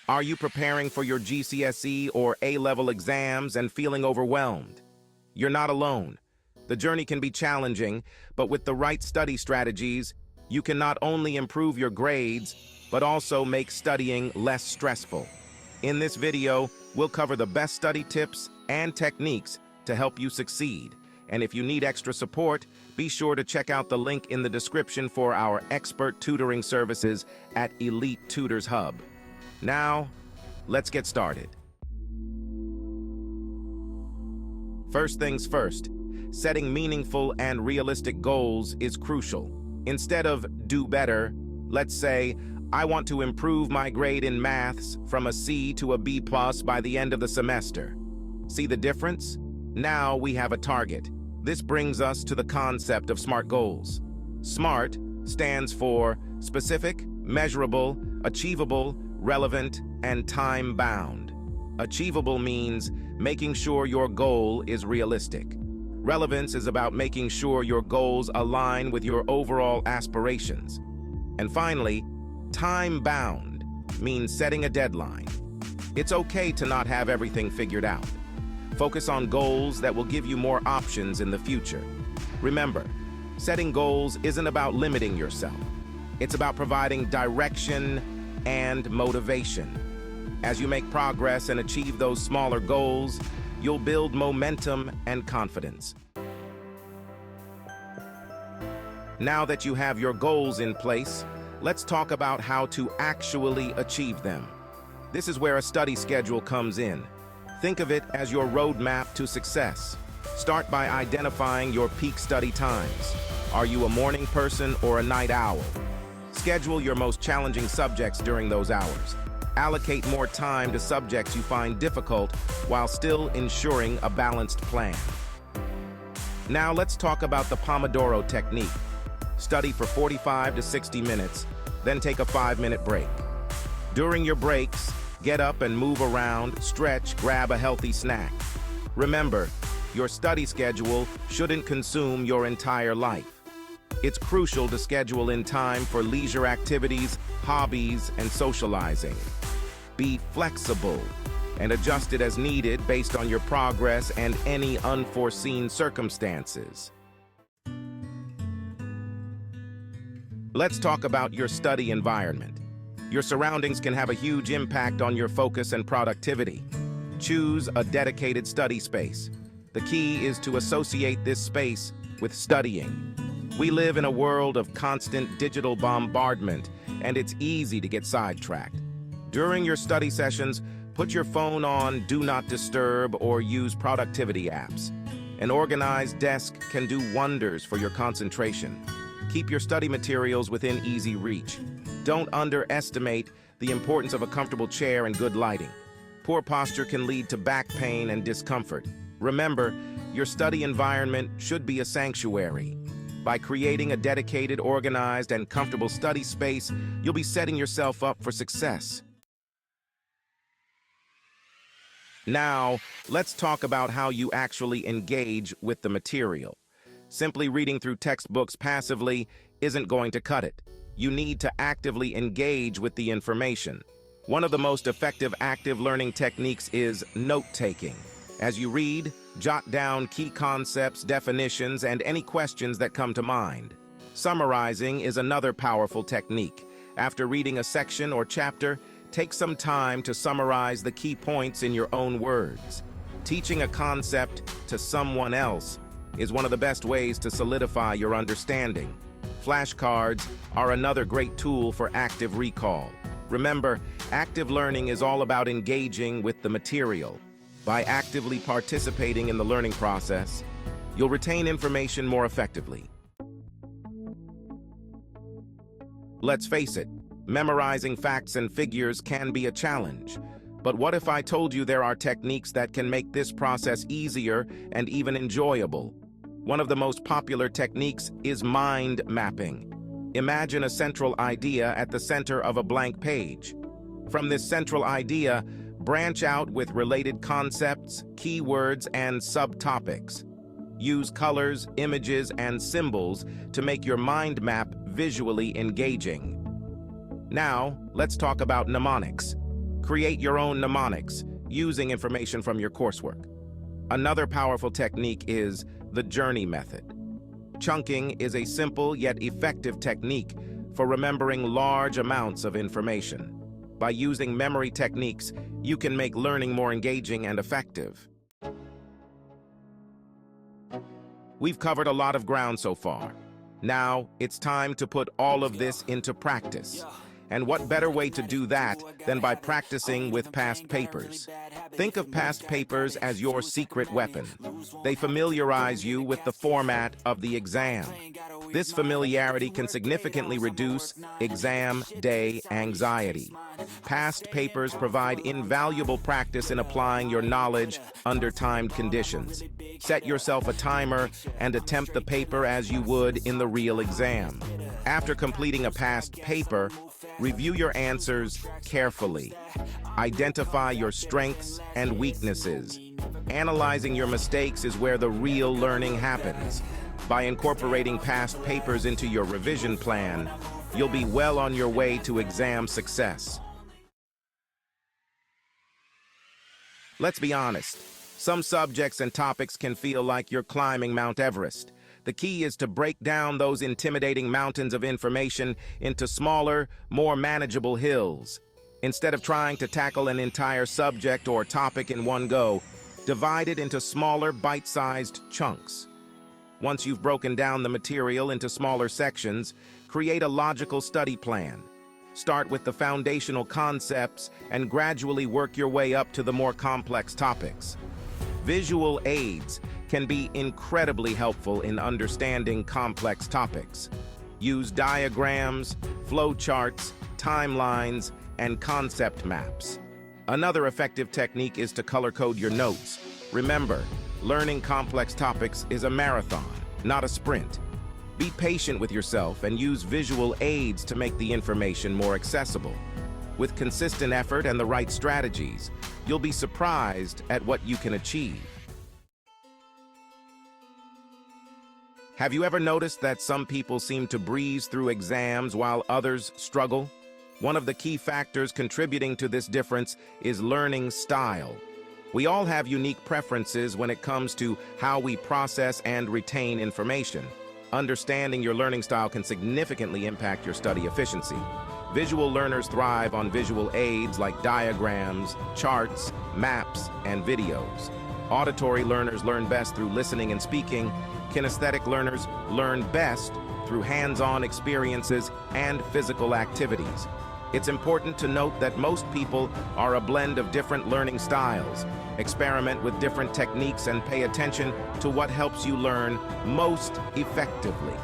Are you preparing for your GCSE or A-Level exams and feeling overwhelmed? You're not alone. The journey can be challenging, but with the right study strategies, you can not only improve your grades, but also make studying less stressful. In this video, we'll cover the best study tips and techniques to help you succeed. And if you need extra support, be sure to check out the link in the description for our expert tutoring services at Elite Tutors Hub. Now, let's get started. First things first, setting meaningful and realistic goals is crucial. Instead of do better, let's say, I want to improve my grade in maths from a C to a B+ by the end of the semester. See the difference? Now we have a target. This brings us to the concept of SMART goals. SMART stands for specific, measurable, achievable, relevant, and time-bound. Achievable means making sure your goal is realistic. Relevance is about making sure your goals align with your overall aspirations. And finally, time-bound means setting a deadline. It's okay to not have everything figured out. Focus on goals that will give you more options in the future. Remember, setting goals isn't about limiting yourself. It's about providing direction and motivation. As you make progress and achieve those smaller goals, you'll build momentum and confidence. Now that you have your goals in place, let's talk about how to actually achieve them. This is where a study schedule comes in. Think of it as your roadmap to success. Start by identifying your peak study times. Are you a morning person or a night owl? Schedule your most challenging subjects during those hours. Allocate more time to subjects you find difficult while still ensuring a balanced plan. Now let's talk about the Pomodoro technique. Study for 45 to 60 minutes, then take a 5-minute break. During your breaks, get up and move around, stretch, grab a healthy snack. Remember, your study schedule shouldn't consume your entire life. It's crucial to schedule in time for leisure activities, hobbies, and socializing. Be flexible and adjust it as needed based on your progress and any unforeseen circumstances. Let's talk about your study environment. Your surroundings can have a huge impact on your focus and productivity. Choose a dedicated study space. The key is to associate this space with studying. We live in a world of constant digital bombardment, and it's easy to get sidetracked. During your study sessions, put your phone on Do Not Disturb or use productivity apps. An organized desk can do wonders for your concentration. Keep your study materials within easy reach. Don't underestimate the importance of a comfortable chair and good lighting. Poor posture can lead to back pain and discomfort. Remember, your study environment should be a sanctuary. By creating a dedicated, organized, and comfortable study space, you'll be setting yourself up for success. Now, let's talk about how you actually engage with the material. Simply reading through textbooks passively isn't going to cut it. You need to actively engage with the information. One of the most effective active learning techniques is note-taking. As you read, jot down key concepts, definitions, and any questions that come to mind. Summarizing is another powerful technique. After reading a section or chapter, take some time to summarize the key points in your own words. Teaching a concept to someone else is one of the best ways to solidify your understanding. Flashcards are another great tool for active recall. Remember, active learning is all about engaging with the material. By actively participating in the learning process, you'll retain information more effectively. Let's face it, memorizing facts and figures can be a challenge. But what if I told you there are techniques that can make this process easier and even enjoyable? One of the most popular techniques is mind mapping. Imagine a central idea at the center of a blank page. From this central idea, branch out with related concepts, keywords, and subtopics. Use colors, images, and symbols to make your mind map visually engaging. Now, let's talk about mnemonics. Create your own mnemonics, using information from your coursework. Another powerful technique is the journey method. Chunking is a simple yet effective technique for remembering large amounts of information. By using memory techniques, you can make learning more engaging and effective. We've covered a lot of ground so far. Now, it's time to put all of this into practice. And what better way to do that than by practicing with past papers? Think of past papers as your secret weapon. They familiarize you with the format of the exam. This familiarity can significantly reduce exam day anxiety. Past papers provide invaluable practice in applying your knowledge under timed conditions. Set yourself a timer and attempt the paper as you would in the real exam. After completing a past paper, review your answers carefully. Identify your strengths and weaknesses. Analyzing your mistakes is where the real learning happens. By incorporating past papers into your revision plan, you'll be well on your way to exam success. Let's be honest, some subjects and topics can feel like you're climbing Mount Everest. The key is to break down those intimidating mountains of information into smaller, more manageable hills. Instead of trying to tackle an entire subject or topic in one go, divide it into smaller, bite-sized chunks. Once you've broken down the material into smaller sections, create a logical study plan. Start with the foundational concepts and gradually work your way up to the more complex topics. Visual aids can be incredibly helpful in understanding complex topics. Use diagrams, flowcharts, timelines, and concept maps. Another effective technique is to color code your notes. Remember, learning complex topics is a marathon, not a sprint. Be patient with yourself and use visual aids to make the information more accessible. With consistent effort and the right strategies, you'll be surprised at what you can achieve. Have you ever noticed that some people seem to breeze through exams while others struggle? One of the key factors contributing to this difference is learning style. We all have unique preferences when it comes to how we process and retain information. Understanding your learning style can significantly impact your study efficiency. Visual learners thrive on visual aids like diagrams, charts, maps, and videos. Auditory learners learn best through listening and speaking. Kinesthetic learners learn best through hands-on experiences and physical activities. It's important to note that most people are a blend of different learning styles. Experiment with different techniques and pay attention to what helps you learn most effectively.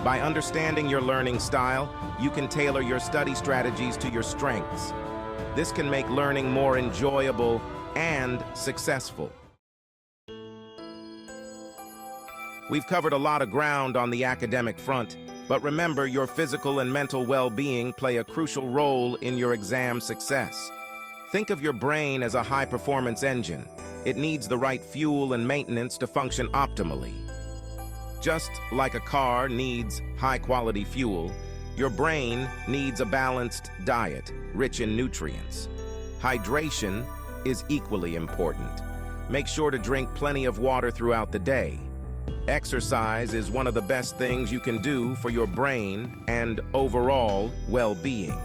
By understanding your learning style, you can tailor your study strategies to your strengths. This can make learning more enjoyable and successful. We've covered a lot of ground on the academic front, but remember, your physical and mental well-being play a crucial role in your exam success. Think of your brain as a high-performance engine. It needs the right fuel and maintenance to function optimally. Just like a car needs high-quality fuel, your brain needs a balanced diet, rich in nutrients. Hydration is equally important. Make sure to drink plenty of water throughout the day. Exercise is one of the best things you can do for your brain and overall well-being.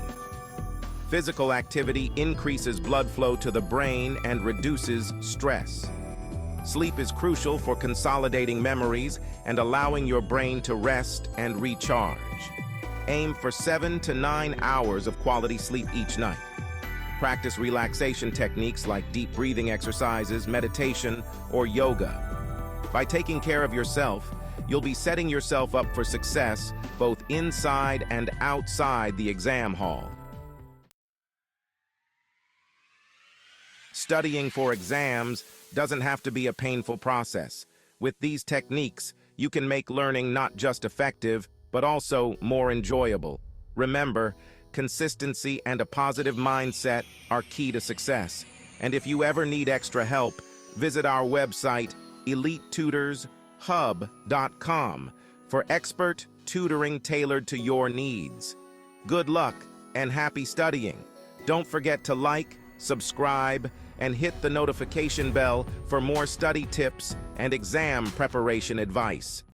Physical activity increases blood flow to the brain and reduces stress. Sleep is crucial for consolidating memories and allowing your brain to rest and recharge. Aim for 7 to 9 hours of quality sleep each night. Practice relaxation techniques like deep breathing exercises, meditation, or yoga. By taking care of yourself, you'll be setting yourself up for success both inside and outside the exam hall. Studying for exams doesn't have to be a painful process. With these techniques, you can make learning not just effective, but also more enjoyable. Remember, consistency and a positive mindset are key to success. And if you ever need extra help, visit our website, EliteTutorsHub.com, for expert tutoring tailored to your needs. Good luck and happy studying. Don't forget to like, subscribe, and hit the notification bell for more study tips and exam preparation advice.